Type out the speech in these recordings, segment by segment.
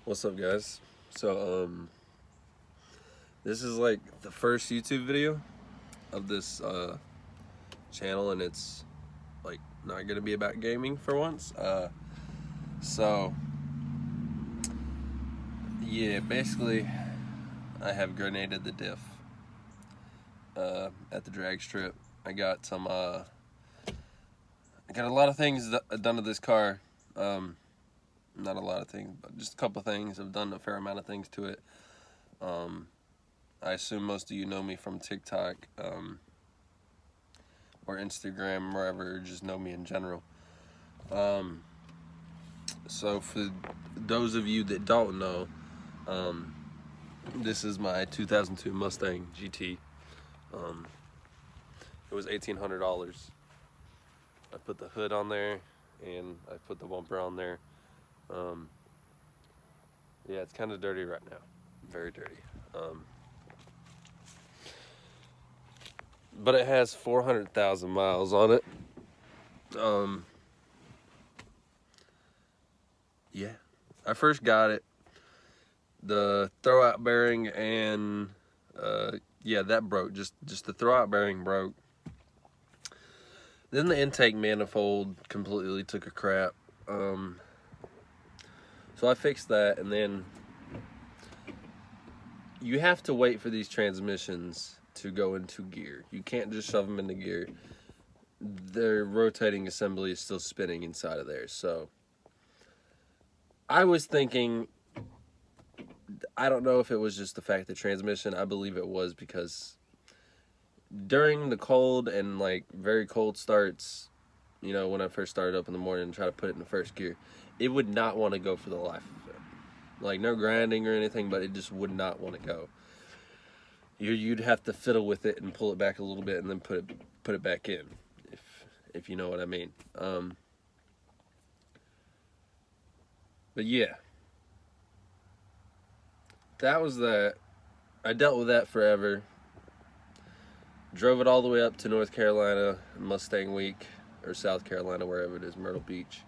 What's up, guys? So, this is like the first YouTube video of this channel, and it's like not gonna be about gaming for once. So yeah, basically, I have grenaded the diff at the drag strip. I got some. I got a lot of things done to this car. Not a lot of things, but just a couple things. I've done a fair amount of things to it. I assume most of you know me from TikTok or Instagram, wherever, or just know me in general. So for those of you that don't know, this is my 2002 Mustang GT. It was $1,800. I put the hood on there, and I put the bumper on there. Yeah, it's kind of dirty right now, very dirty. But it has 400,000 miles on it. Yeah, I first got it. The throwout bearing and yeah, that broke. Just the throwout bearing broke. Then the intake manifold completely took a crap. So I fixed that, and then you have to wait for these transmissions to go into gear. You can't just shove them into gear. Their rotating assembly is still spinning inside of there. So I was thinking, I don't know if it was just the fact that transmission. I believe it was because during the cold and like very cold starts, you know, when I first started up in the morning and try to put it in the first gear, it would not want to go for the life of it. Like, no grinding or anything, but it just would not want to go. You'd have to fiddle with it and pull it back a little bit and then put it back in, if you know what I mean. But yeah, that was that. I dealt with that forever. Drove it all the way up to North Carolina, Mustang Week, or South Carolina, wherever it is, Myrtle Beach.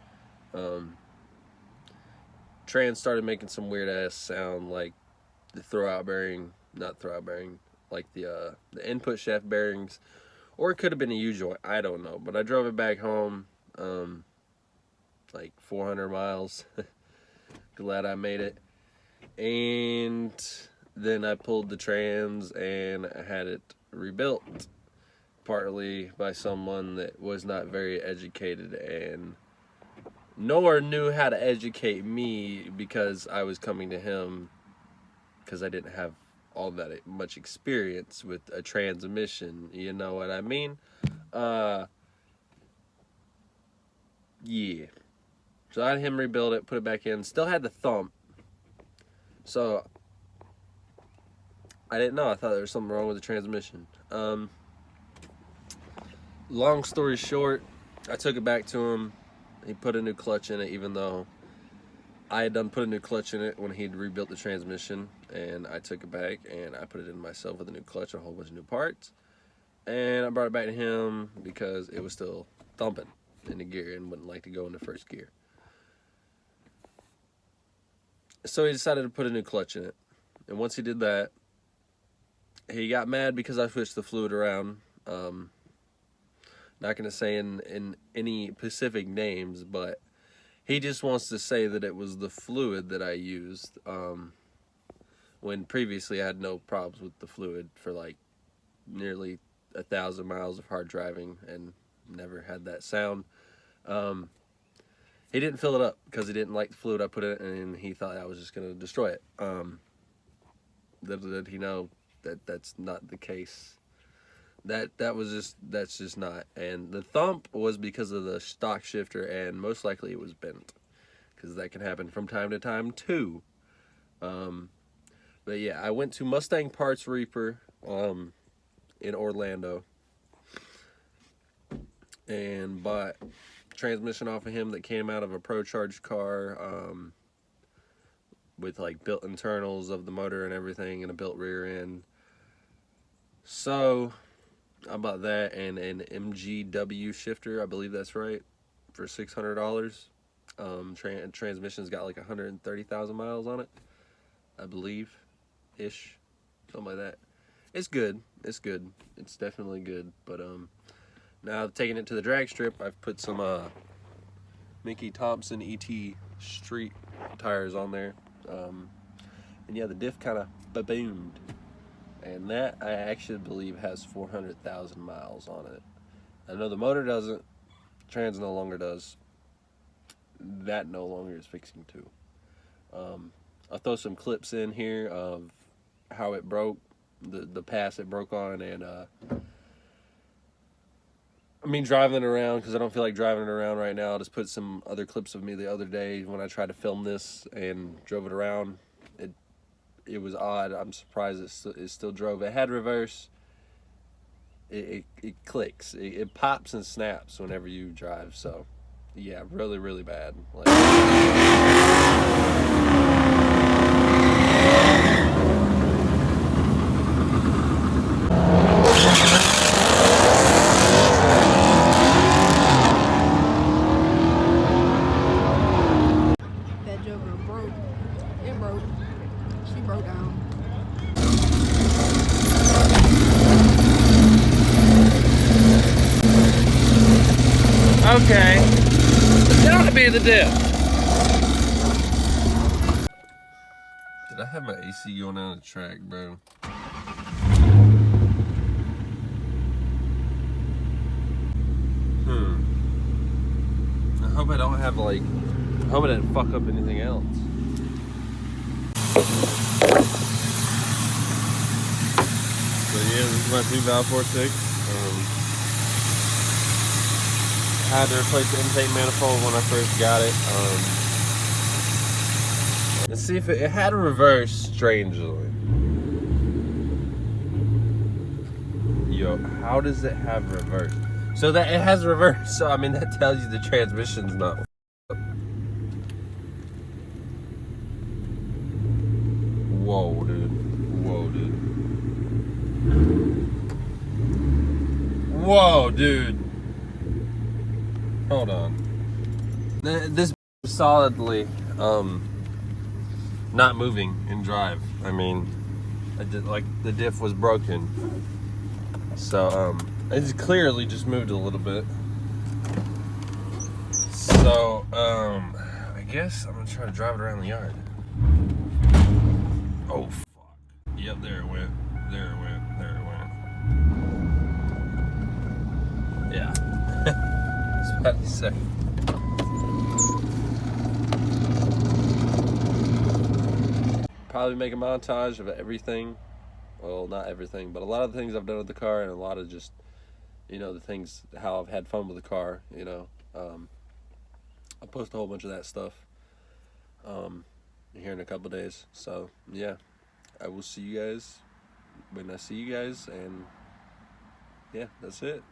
Trans started making some weird ass sound, like the throwout bearing, not throwout bearing, like the input shaft bearings, or it could have been a U-joint, I don't know. But I drove it back home, like 400 miles. Glad I made it. And then I pulled the trans and I had it rebuilt, partly by someone that was not very educated and nor knew how to educate me, because I was coming to him because I didn't have all that much experience with a transmission, you know what I mean? Yeah. So I had him rebuild it, put it back in, still had the thump. So I didn't know, I thought there was something wrong with the transmission. Long story short, I took it back to him. He put a new clutch in it, even though I had done put a new clutch in it when he'd rebuilt the transmission. And I took it back and I put it in myself with a new clutch, a whole bunch of new parts. And I brought it back to him because it was still thumping in the gear and wouldn't like to go into first gear. So he decided to put a new clutch in it. And once he did that, he got mad because I switched the fluid around. Not going to say in any specific names, but he just wants to say that it was the fluid that I used, when previously I had no problems with the fluid for like nearly 1,000 miles of hard driving and never had that sound. He didn't fill it up because he didn't like the fluid I put in it, and he thought I was just going to destroy it. Did he know that that's not the case? That's just not. And the thump was because of the stock shifter, and most likely it was bent, because that can happen from time to time too. But yeah, I went to Mustang Parts Reaper in Orlando and bought transmission off of him that came out of a Pro Charge car, with like built internals of the motor and everything, and a built rear end. So I bought that and an MGW shifter, I believe that's right, for $600. Transmission's got like 130,000 miles on it, I believe, ish, something like that. It's good. It's good. It's definitely good. But now taking it to the drag strip, I've put some Mickey Thompson ET Street tires on there, and yeah, the diff kind of ba-boomed, and that I actually believe has 400,000 miles on it. I know the motor doesn't. Trans no longer does. That no longer is fixing too. I'll throw some clips in here of how it broke, the pass it broke on, and I mean driving it around, because I don't feel like driving it around right now. I'll just put some other clips of me the other day when I tried to film this and drove it around. It was odd. I'm surprised it still drove. It had reverse. It clicks. It pops and snaps whenever you drive. So yeah, really, really bad. Like, that joker broke. It broke. She broke down. okay, it ought to be the diff. Did I have my AC going down the track, bro? I hope I don't have like. I hope I didn't fuck up anything else. So yeah, this is my 2.46. I had to replace the intake manifold when I first got it. Let's see if it had a reverse, strangely. Yo, how does it have reverse? So that it has reverse, so I mean that tells you the transmission's not. Whoa, dude. Whoa, dude. Whoa, dude. Hold on. This is solidly not moving in drive. I mean, like the diff was broken. So it's clearly just moved a little bit. So I guess I'm gonna try to drive it around the yard. Oh fuck. Yep, there it went. There it went. There it went. Yeah. It's about to say. Probably make a montage of everything. Well, not everything, but a lot of the things I've done with the car, and a lot of just, the things, how I've had fun with the car, I'll post a whole bunch of that stuff here in a couple days. So, yeah, I will see you guys when I see you guys, and yeah, that's it.